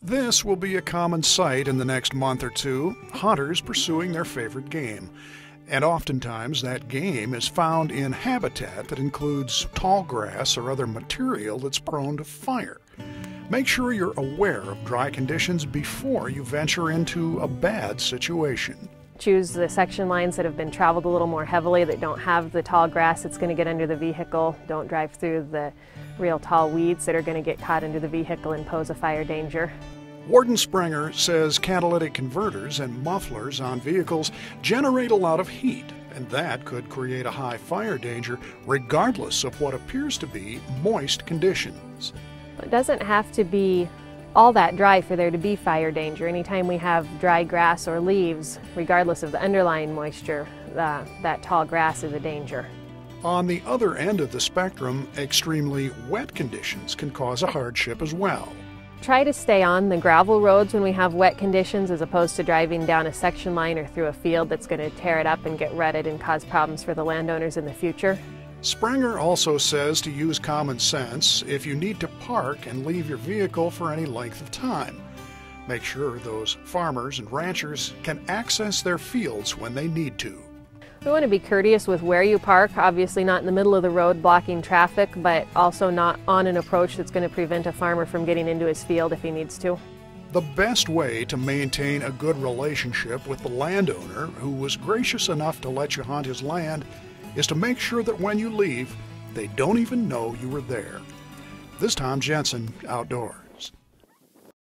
This will be a common sight in the next month or two, hunters pursuing their favorite game. And oftentimes that game is found in habitat that includes tall grass or other material that's prone to fire. Make sure you're aware of dry conditions before you venture into a bad situation. Choose the section lines that have been traveled a little more heavily, that don't have the tall grass that's going to get under the vehicle. Don't drive through the real tall weeds that are going to get caught under the vehicle and pose a fire danger. Warden Springer says catalytic converters and mufflers on vehicles generate a lot of heat, and that could create a high fire danger regardless of what appears to be moist conditions. It doesn't have to be all that dry for there to be fire danger. Anytime we have dry grass or leaves, regardless of the underlying moisture, that tall grass is a danger. On the other end of the spectrum, extremely wet conditions can cause a hardship as well. Try to stay on the gravel roads when we have wet conditions, as opposed to driving down a section line or through a field that's going to tear it up and get rutted and cause problems for the landowners in the future. Springer also says to use common sense if you need to park and leave your vehicle for any length of time. Make sure those farmers and ranchers can access their fields when they need to. We want to be courteous with where you park, obviously not in the middle of the road blocking traffic, but also not on an approach that's going to prevent a farmer from getting into his field if he needs to. The best way to maintain a good relationship with the landowner who was gracious enough to let you hunt his land is to make sure that when you leave, they don't even know you were there. This time, Jensen Outdoors.